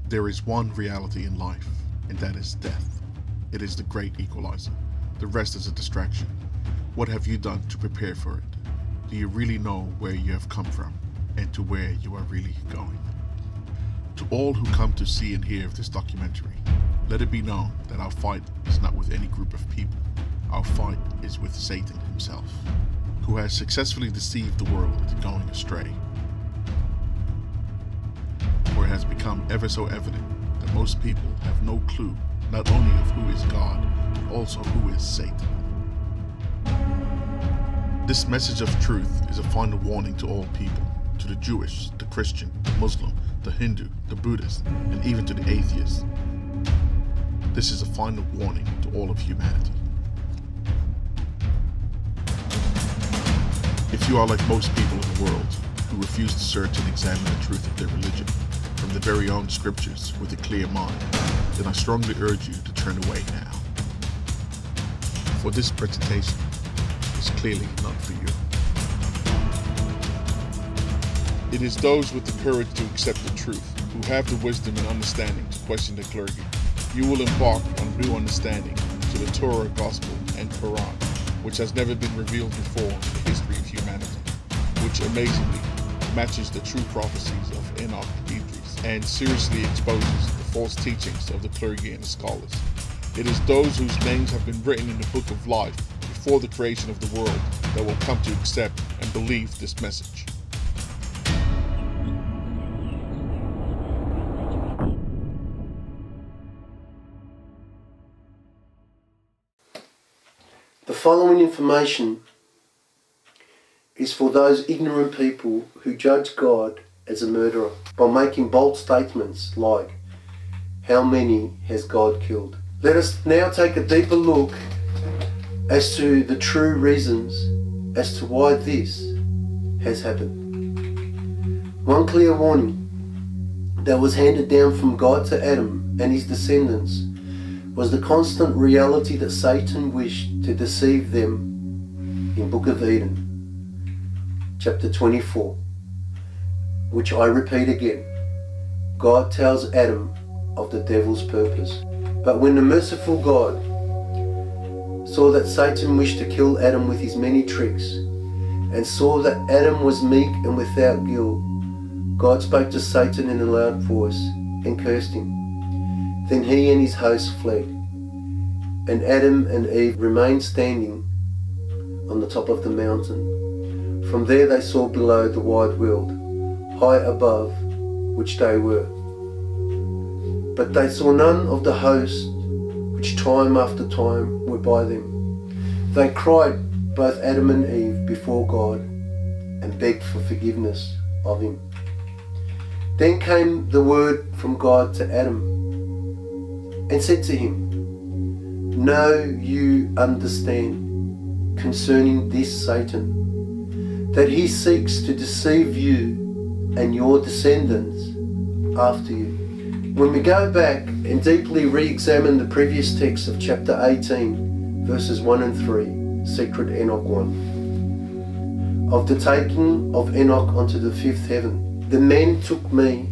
There is one reality in life, and that is death. It is the great equalizer. The rest is a distraction. What have you done to prepare for it? Do you really know where you have come from and to where you are really going? To all who come to see and hear of this documentary, let it be known that our fight is not with any group of people. Our fight is with Satan himself, who has successfully deceived the world into going astray. For it has become ever so evident that most people have no clue not only of who is God, but also who is Satan. This message of truth is a final warning to all people, to the Jewish, the Christian, the Muslim, the Hindu, the Buddhist, and even to the atheist. This is a final warning to all of humanity. If you are like most people in the world, who refuse to search and examine the truth of their religion from the very own scriptures with a clear mind, then I strongly urge you to turn away now. For this presentation is clearly not for you. It is those with the courage to accept the truth, who have the wisdom and understanding to question the clergy. You will embark on new understanding to the Torah, Gospel, and Quran, which has never been revealed before in the history of humanity, which amazingly matches the true prophecies of Enoch and Idris, and seriously exposes the false teachings of the clergy and the scholars. It is those whose names have been written in the book of life before the creation of the world that will come to accept and believe this message. The following information is for those ignorant people who judge God as a murderer by making bold statements like, "How many has God killed?" Let us now take a deeper look as to the true reasons as to why this has happened. One clear warning that was handed down from God to Adam and his descendants was the constant reality that Satan wished to deceive them in Book of Eden, chapter 24, which I repeat again. God tells Adam of the devil's purpose. But when the merciful God saw that Satan wished to kill Adam with his many tricks, and saw that Adam was meek and without guilt, God spoke to Satan in a loud voice and cursed him. Then he and his host fled, and Adam and Eve remained standing on the top of the mountain. From there they saw below the wide world, high above which they were. But they saw none of the host which time after time were by them. They cried, both Adam and Eve, before God, and begged for forgiveness of him. Then came the word from God to Adam, and said to him, "Know you understand concerning this Satan, that he seeks to deceive you and your descendants after you." When we go back and deeply re-examine the previous text of chapter 18, verses 1 and 3, Secret Enoch 1, of the taking of Enoch onto the fifth heaven. "The men took me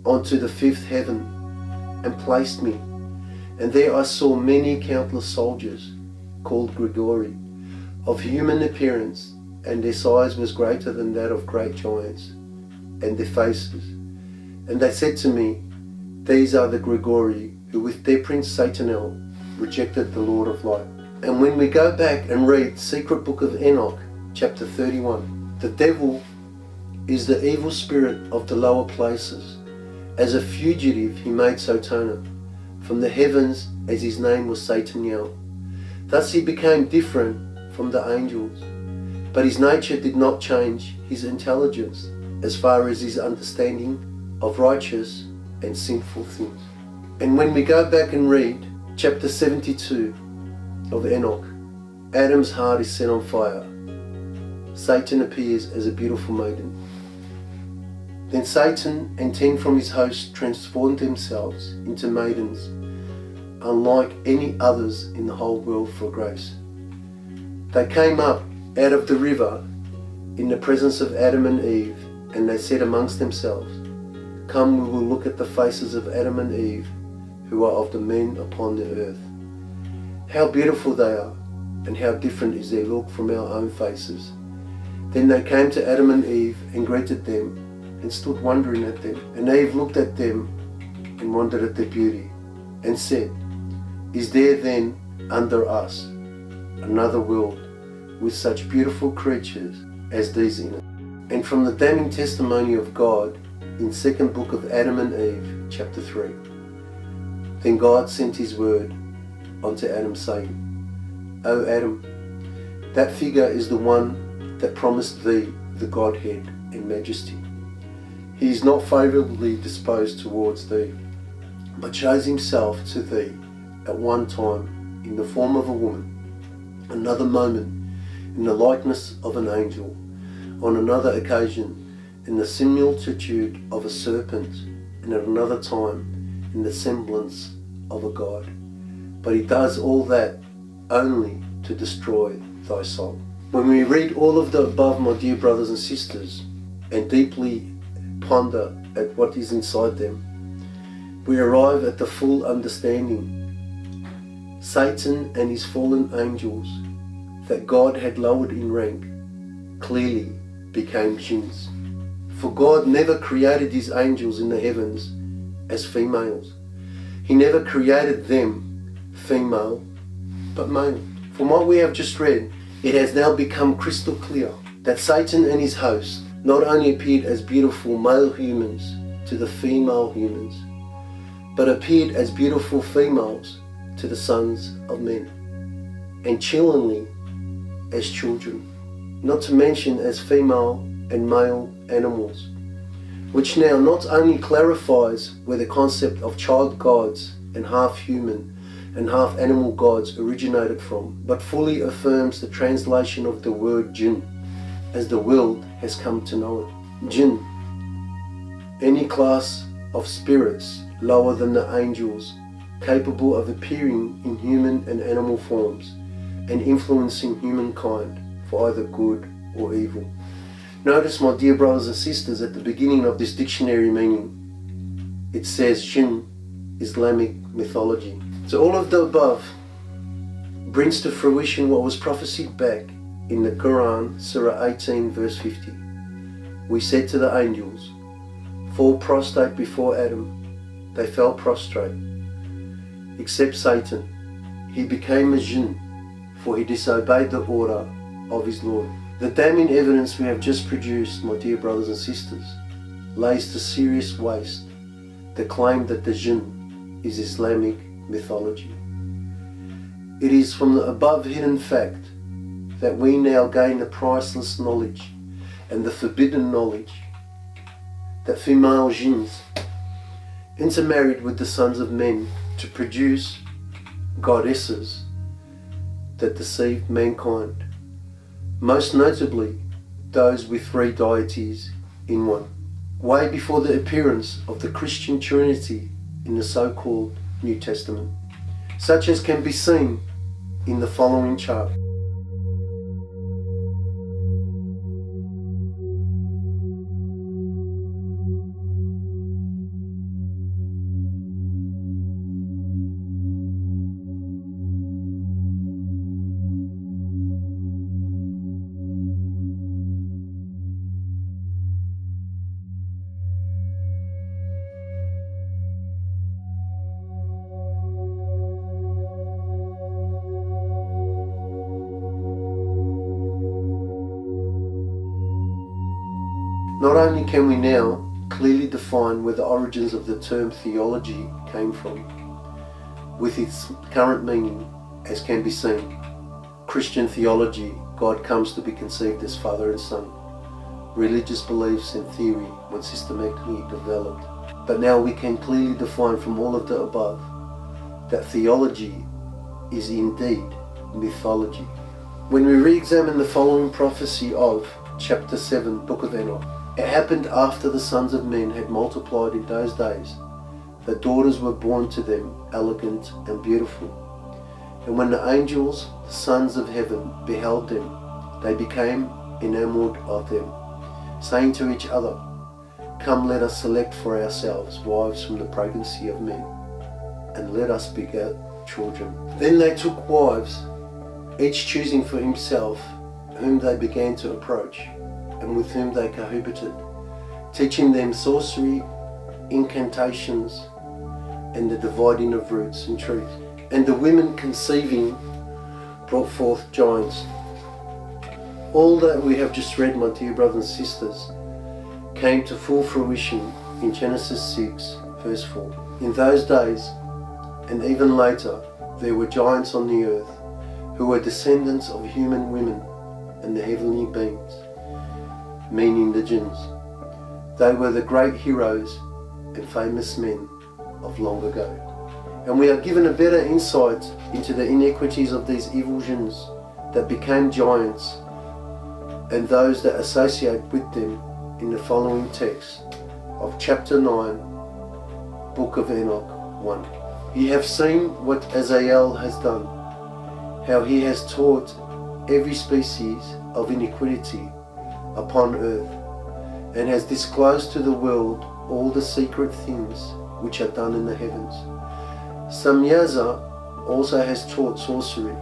onto the fifth heaven and placed me, and there I saw many countless soldiers, called Grigori, of human appearance, and their size was greater than that of great giants, and their faces. And they said to me, These are the Grigori, who with their prince Satael rejected the Lord of light." And when we go back and read Secret Book of Enoch, chapter 31, the devil is the evil spirit of the lower places. As a fugitive he made Sotona from the heavens, as his name was Satael. Thus he became different from the angels, but his nature did not change his intelligence as far as his understanding of righteous and sinful things. And when we go back and read chapter 72 of Enoch, Adam's heart is set on fire. Satan appears as a beautiful maiden. Then Satan and 10 from his host transformed themselves into maidens, unlike any others in the whole world for grace. They came up out of the river in the presence of Adam and Eve, and they said amongst themselves, Come, we will look at the faces of Adam and Eve, who are of the men upon the earth. How beautiful they are, and how different is their look from our own faces. Then they came to Adam and Eve and greeted them and stood wondering at them. And Eve looked at them and wondered at their beauty and said, Is there then under us another world with such beautiful creatures as these in it? And from the damning testimony of God in 2nd book of Adam and Eve, chapter 3. Then God sent his word unto Adam, saying, O Adam, that figure is the one that promised thee the Godhead and majesty. He is not favourably disposed towards thee, but shows himself to thee at one time in the form of a woman, another moment in the likeness of an angel, on another occasion in the similitude of a serpent, and at another time in the semblance of a god. But he does all that only to destroy thy soul. When we read all of the above, my dear brothers and sisters, and deeply ponder at what is inside them, we arrive at the full understanding. Satan and his fallen angels that God had lowered in rank clearly became jinns. For God never created his angels in the heavens as females. He never created them female, but male. From what we have just read, it has now become crystal clear that Satan and his host not only appeared as beautiful male humans to the female humans, but appeared as beautiful females to the sons of men, and chillingly as children, not to mention as female and male animals, which now not only clarifies where the concept of child gods and half human and half animal gods originated from, but fully affirms the translation of the word jinn as the world has come to know it. Jinn, any class of spirits lower than the angels, capable of appearing in human and animal forms and influencing humankind for either good or evil. Notice, my dear brothers and sisters, at the beginning of this dictionary meaning, it says jinn, Islamic mythology. So all of the above brings to fruition what was prophesied back in the Quran, Surah 18, verse 50. We said to the angels, fall prostrate before Adam. They fell prostrate, except Satan. He became a jinn, for he disobeyed the order of his Lord. The damning evidence we have just produced, my dear brothers and sisters, lays to serious waste the claim that the jinn is Islamic mythology. It is from the above hidden fact that we now gain the priceless knowledge and the forbidden knowledge that female jinns intermarried with the sons of men to produce goddesses that deceived mankind, most notably those with three deities in one, way before the appearance of the Christian Trinity in the so-called New Testament, such as can be seen in the following chart. Not only can we now clearly define where the origins of the term theology came from, with its current meaning, as can be seen, Christian theology, God comes to be conceived as Father and Son, religious beliefs and theory when systematically developed. But now we can clearly define from all of the above that theology is indeed mythology. When we re-examine the following prophecy of chapter 7, Book of Enoch, it happened after the sons of men had multiplied in those days, that daughters were born to them, elegant and beautiful. And when the angels, the sons of heaven, beheld them, they became enamoured of them, saying to each other, Come, let us select for ourselves wives from the pregnancy of men, and let us beget children. Then they took wives, each choosing for himself whom they began to approach, and with whom they cohabited, teaching them sorcery, incantations, and the dividing of roots and trees. And the women conceiving brought forth giants. All that we have just read, my dear brothers and sisters, came to full fruition in Genesis 6, verse 4. In those days, and even later, there were giants on the earth who were descendants of human women and the heavenly beings, meaning the jinns. They were the great heroes and famous men of long ago. And we are given a better insight into the iniquities of these evil jinns that became giants and those that associate with them in the following text of chapter 9, Book of Enoch 1. Ye have seen what Azazel has done, how he has taught every species of iniquity upon earth, and has disclosed to the world all the secret things which are done in the heavens. Samyaza also has taught sorcery,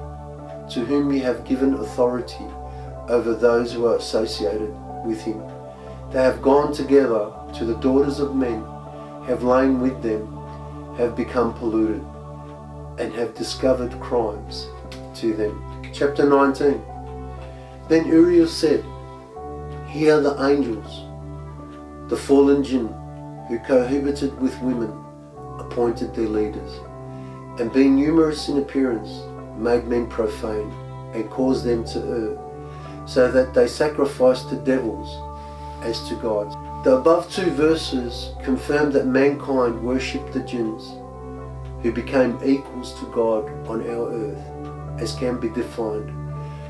to whom we have given authority over those who are associated with him. They have gone together to the daughters of men, have lain with them, have become polluted, and have discovered crimes to them. Chapter 19. Then Uriel said, Here are the angels, the fallen jinn, who cohabited with women, appointed their leaders, and being numerous in appearance, made men profane, and caused them to err, so that they sacrificed to devils as to gods. The above two verses confirm that mankind worshipped the jinns, who became equals to God on our earth, as can be defined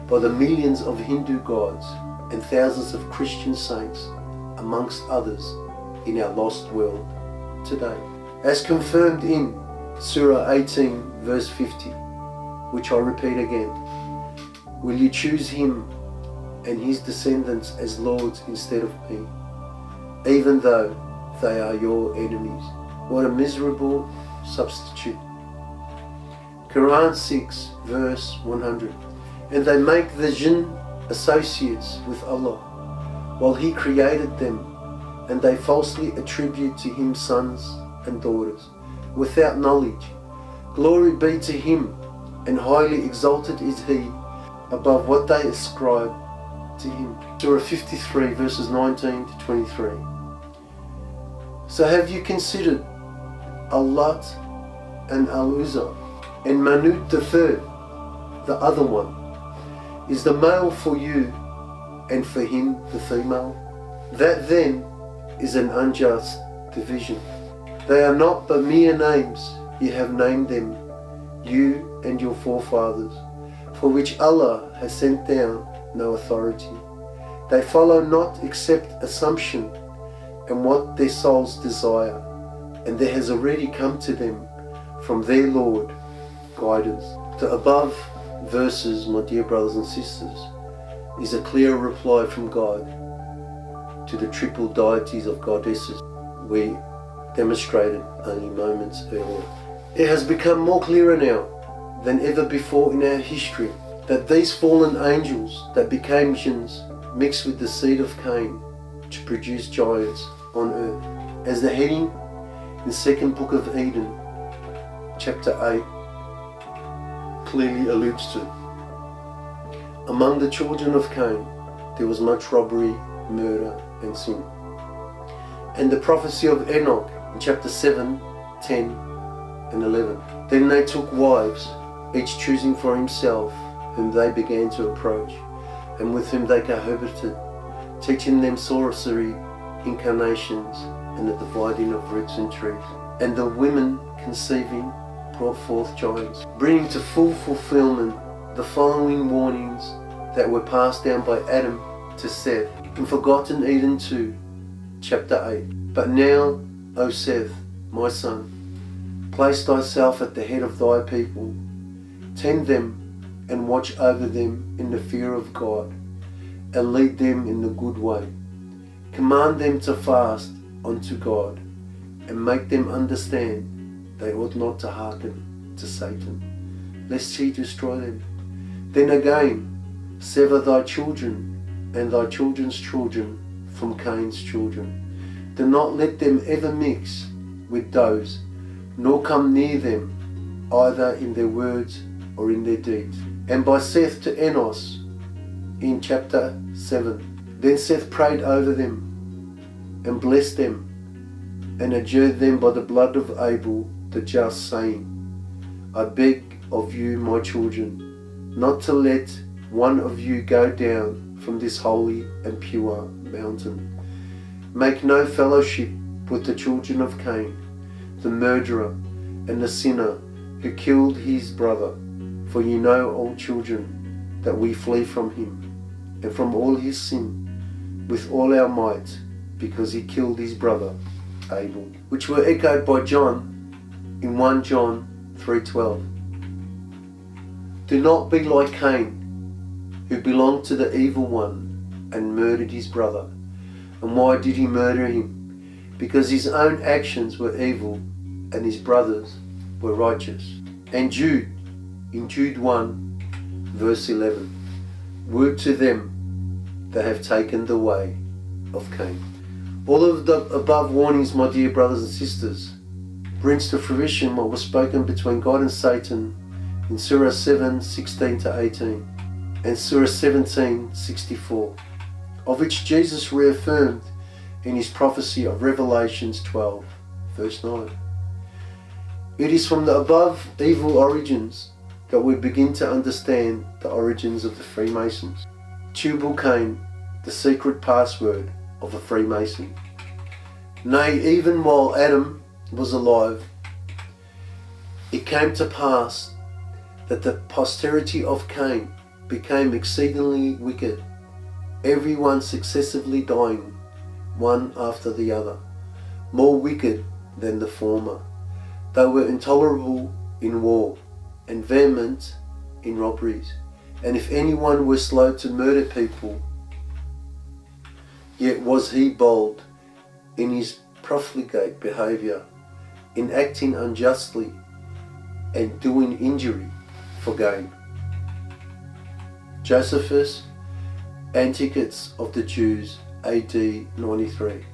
by the millions of Hindu gods and thousands of Christian saints, amongst others, in our lost world today. As confirmed in Surah 18 verse 50, which I repeat again, will you choose him and his descendants as lords instead of me, even though they are your enemies? What a miserable substitute. Quran 6 verse 100. And they make the jinn associates with Allah, while he created them, and they falsely attribute to him sons and daughters, without knowledge. Glory be to him, and highly exalted is he above what they ascribe to him. Surah 53 verses 19 to 23. So have you considered Al-Lat and Al-Uzza, and Manut the third, the other one? Is the male for you, and for him the female? That then is an unjust division. They are not but mere names, you have named them, you and your forefathers, for which Allah has sent down no authority. They follow not except assumption and what their souls desire, and there has already come to them from their Lord guidance. The above verses, my dear brothers and sisters, is a clear reply from God to the triple deities of goddesses we demonstrated only moments earlier. It has become more clearer now than ever before in our history that these fallen angels that became jinns mixed with the seed of Cain to produce giants on earth. As the heading in the second book of Eden, chapter 8, clearly alludes to. Among the children of Cain, there was much robbery, murder, and sin. And the prophecy of Enoch in chapter 7, 10, and 11. Then they took wives, each choosing for himself whom they began to approach, and with whom they cohabited, teaching them sorcery, incarnations, and the dividing of roots and trees. And the women conceiving brought forth giants, bringing to full fulfillment the following warnings that were passed down by Adam to Seth in Forgotten Eden 2, chapter 8. But now, O Seth, my son, place thyself at the head of thy people, tend them and watch over them in the fear of God, and lead them in the good way. Command them to fast unto God, and make them understand they ought not to hearken to Satan, lest he destroy them. Then again, sever thy children and thy children's children from Cain's children. Do not let them ever mix with those, nor come near them, either in their words or in their deeds. And by Seth to Enos, in chapter 7, then Seth prayed over them, and blessed them, and adjured them by the blood of Abel the just, saying, I beg of you, my children, not to let one of you go down from this holy and pure mountain. Make no fellowship with the children of Cain, the murderer and the sinner who killed his brother. For you know, all children, that we flee from him and from all his sin with all our might, because he killed his brother Abel, which were echoed by John in 1 John 3:12. Do not be like Cain, who belonged to the evil one and murdered his brother. And why did he murder him? Because his own actions were evil and his brothers were righteous. And Jude, in Jude 1 verse 11, woe to them that have taken the way of Cain. All of the above warnings, my dear brothers and sisters, brings to fruition what was spoken between God and Satan in Surah 7:16 to 18 and Surah 17:64, of which Jesus reaffirmed in his prophecy of Revelations 12 verse 9. It is from the above evil origins that we begin to understand the origins of the Freemasons. Tubal-Cain, the secret password of a Freemason. Nay, even while Adam was alive, it came to pass that the posterity of Cain became exceedingly wicked, everyone successively dying, one after the other, more wicked than the former. They were intolerable in war and vehement in robberies, and if anyone were slow to murder people, yet was he bold in his profligate behaviour, in acting unjustly and doing injury for gain. Josephus, Antiquities of the Jews, AD 93.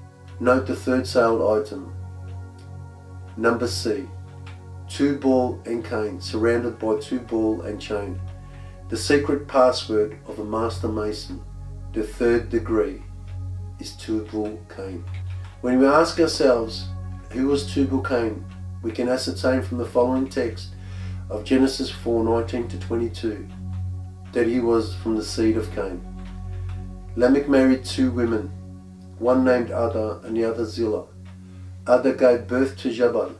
Note the third sale item. Number C. Tubal and Cain, surrounded by Tubal and chain. The secret password of a master mason, the third degree, is Tubal-Cain. When we ask ourselves, who was Tubal-Cain, we can ascertain from the following text of Genesis 4:19 to 22 that he was from the seed of Cain. Lamech married two women, one named Ada and the other Zillah. Ada gave birth to Jabal.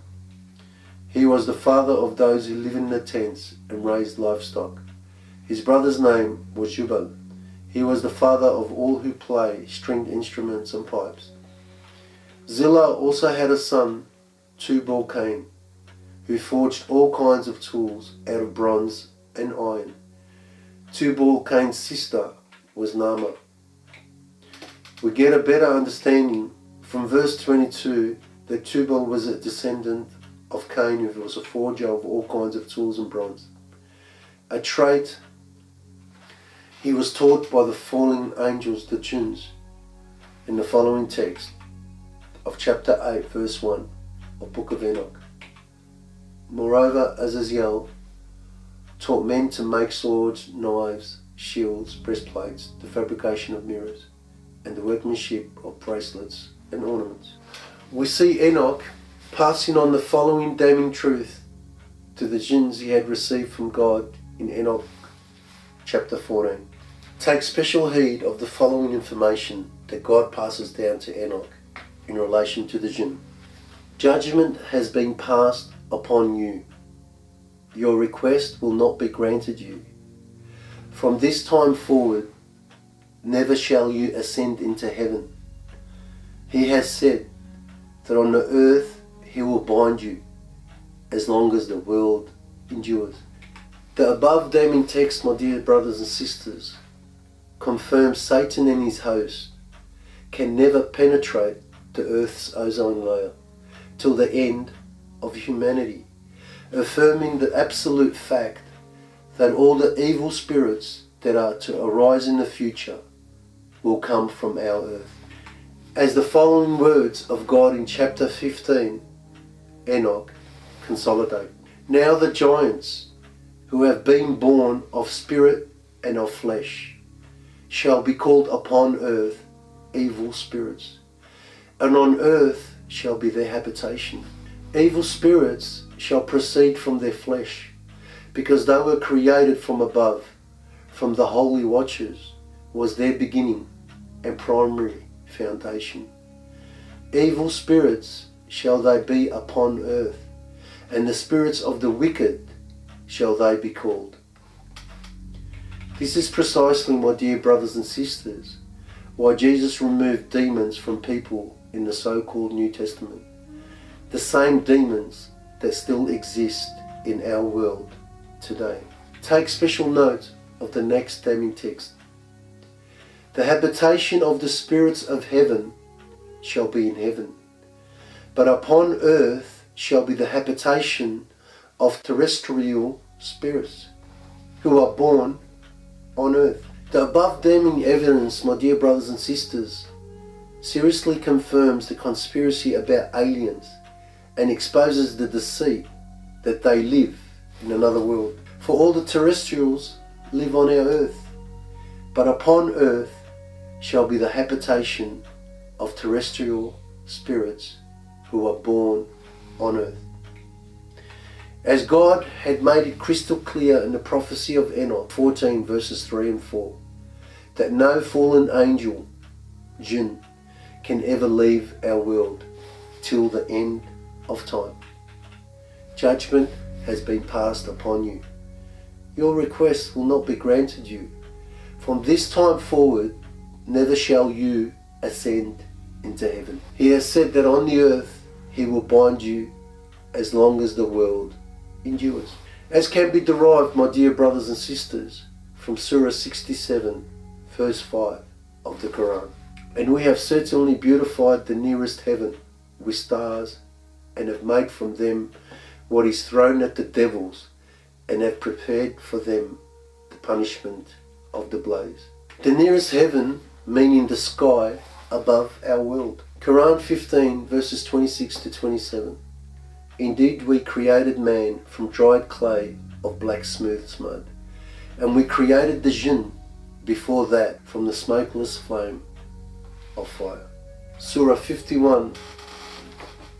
He was the father of those who live in the tents and raised livestock. His brother's name was Jubal. He was the father of all who play stringed instruments and pipes. Zillah also had a son, Tubal-Cain, who forged all kinds of tools out of bronze and iron. Tubal-Cain's sister was Naamah. We get a better understanding from verse 22 that Tubal was a descendant of Cain, who was a forger of all kinds of tools and bronze, a trait he was taught by the fallen angels, the jinns, in the following text of chapter 8 verse 1 of Book of Enoch. Moreover, Azazel taught men to make swords, knives, shields, breastplates, the fabrication of mirrors, and the workmanship of bracelets and ornaments. We see Enoch passing on the following damning truth to the jinns he had received from God in Enoch chapter 14. Take special heed of the following information that God passes down to Enoch in relation to the jinn. Judgment has been passed upon you. Your request will not be granted you. From this time forward, never shall you ascend into heaven. He has said that on the earth he will bind you as long as the world endures. The above damning text, my dear brothers and sisters, confirms Satan and his host can never penetrate the Earth's ozone layer till the end of humanity, affirming the absolute fact that all the evil spirits that are to arise in the future will come from our earth. As the following words of God in chapter 15, Enoch, consolidate. Now the giants who have been born of spirit and of flesh shall be called upon earth evil spirits, and on earth shall be their habitation. Evil spirits shall proceed from their flesh, because they were created from above, from the holy watchers was their beginning and primary foundation. Evil spirits shall they be upon earth, and the spirits of the wicked shall they be called. This is precisely, my dear brothers and sisters, why Jesus removed demons from people in the so-called New Testament. The same demons that still exist in our world today. Take special note of the next damning text. The habitation of the spirits of heaven shall be in heaven, but upon earth shall be the habitation of terrestrial spirits who are born on earth. The above damning evidence, my dear brothers and sisters, seriously confirms the conspiracy about aliens and exposes the deceit that they live in another world. For all the terrestrials live on our earth, but upon earth shall be the habitation of terrestrial spirits who are born on earth. As God had made it crystal clear in the prophecy of Enoch 14 verses 3 and 4, that no fallen angel, jinn, can ever leave our world till the end of time. Judgment has been passed upon you. Your request will not be granted you. From this time forward, never shall you ascend into heaven. He has said that on the earth he will bind you as long as the world endures. As can be derived, my dear brothers and sisters, from Surah 67 verse 5 of the Quran. And we have certainly beautified the nearest heaven with stars, and have made from them what is thrown at the devils, and have prepared for them the punishment of the blaze. The nearest heaven meaning the sky above our world. Quran 15 verses 26 to 27. Indeed we created man from dried clay of black smooth mud, and we created the jinn before that from the smokeless flame of fire. Surah 51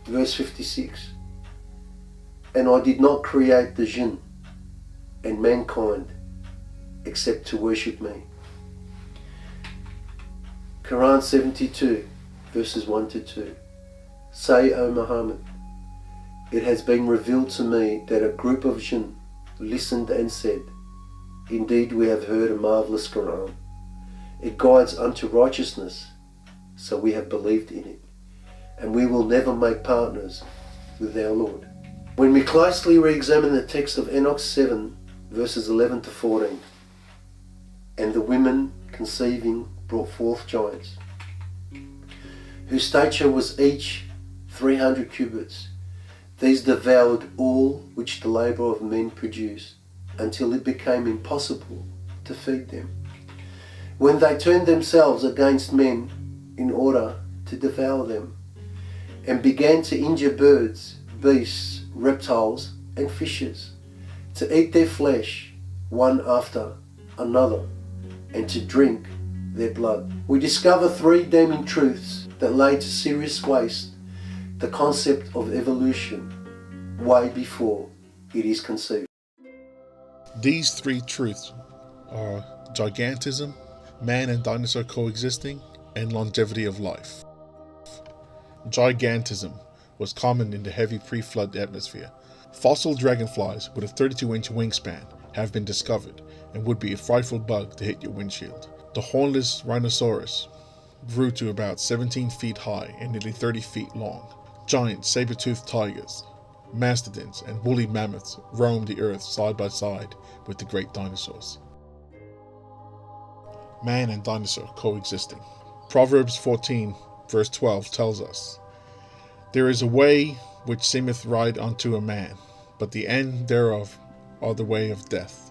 verse 56. And I did not create the jinn and mankind except to worship me. Quran 72 verses 1 to 2. Say, O Muhammad, it has been revealed to me that a group of jinn listened and said, indeed we have heard a marvelous Quran. It guides unto righteousness, so we have believed in it, and we will never make partners with our Lord. When we closely re-examine the text of Enoch 7 verses 11 to 14, and the women conceiving brought forth giants, whose stature was each 300 cubits. These devoured all which the labour of men produced, until it became impossible to feed them, when they turned themselves against men in order to devour them, and began to injure birds, beasts, reptiles, and fishes, to eat their flesh one after another, and to drink their blood. We discover three damning truths that lay to serious waste the concept of evolution way before it is conceived. These three truths are gigantism, man and dinosaur coexisting, and longevity of life. Gigantism was common in the heavy pre-flood atmosphere. Fossil dragonflies with a 32-inch wingspan have been discovered and would be a frightful bug to hit your windshield. The hornless rhinoceros grew to about 17 feet high and nearly 30 feet long. Giant saber-toothed tigers, mastodons, and woolly mammoths roamed the earth side by side with the great dinosaurs. Man and dinosaur coexisting. Proverbs 14 verse 12 tells us, "There is a way which seemeth right unto a man, but the end thereof are the way of death."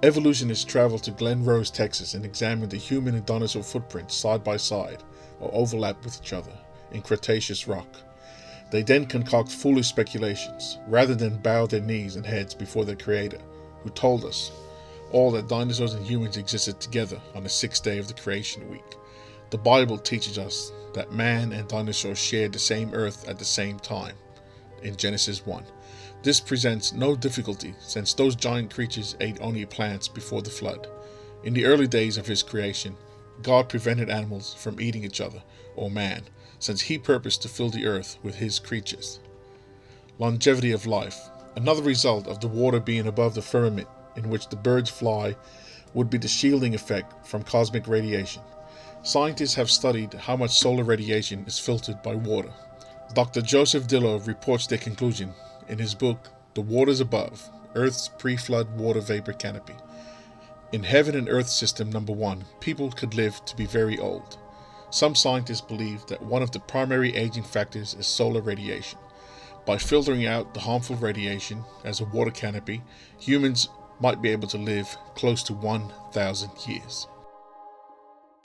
Evolutionists traveled to Glen Rose, Texas and examined the human and dinosaur footprints side by side or overlapped with each other in Cretaceous rock. They then concoct foolish speculations, rather than bow their knees and heads before their creator, who told us all that dinosaurs and humans existed together on the sixth day of the creation week. The Bible teaches us that man and dinosaurs shared the same earth at the same time, in Genesis 1. This presents no difficulty since those giant creatures ate only plants before the flood. In the early days of his creation, God prevented animals from eating each other, or man, since he purposed to fill the earth with his creatures. Longevity of life. Another result of the water being above the firmament in which the birds fly would be the shielding effect from cosmic radiation. Scientists have studied how much solar radiation is filtered by water. Dr. Joseph Dillow reports their conclusion in his book, The Waters Above, Earth's Pre-Flood Water Vapor Canopy. In Heaven and Earth System number 1, people could live to be very old. Some scientists believe that one of the primary aging factors is solar radiation. By filtering out the harmful radiation as a water canopy, humans might be able to live close to 1,000 years.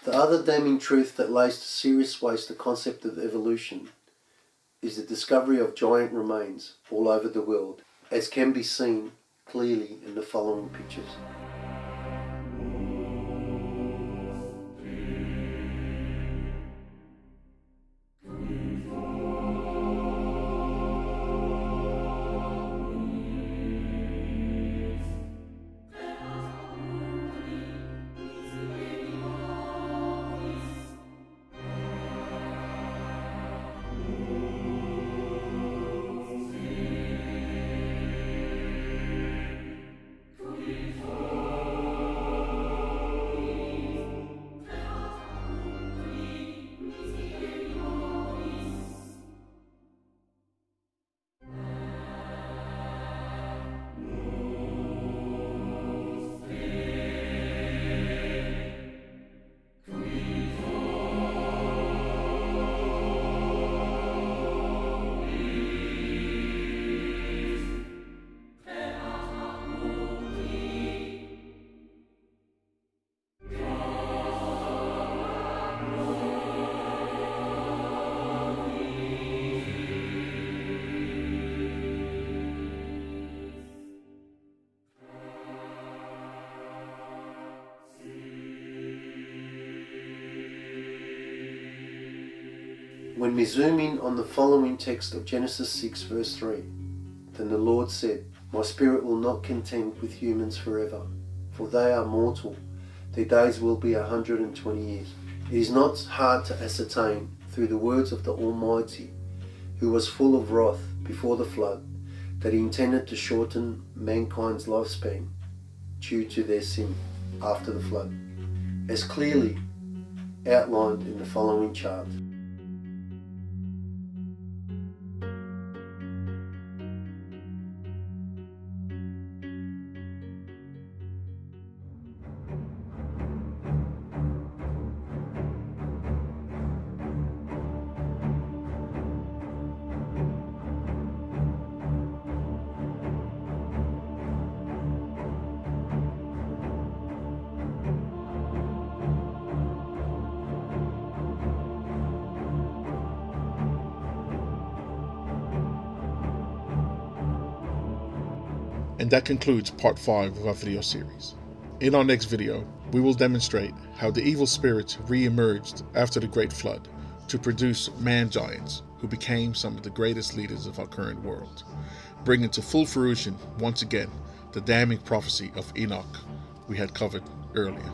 The other damning truth that lays to serious waste the concept of evolution is the discovery of giant remains all over the world, as can be seen clearly in the following pictures. When we zoom in on the following text of Genesis 6 verse 3, then the Lord said, "My spirit will not contend with humans forever, for they are mortal. Their days will be 120 years. It is not hard to ascertain through the words of the Almighty, who was full of wrath before the flood, that he intended to shorten mankind's lifespan due to their sin after the flood, as clearly outlined in the following chart." And that concludes part 5 of our video series. In our next video, we will demonstrate how the evil spirits re-emerged after the Great Flood to produce man-giants who became some of the greatest leaders of our current world, bringing to full fruition once again the damning prophecy of Enoch we had covered earlier.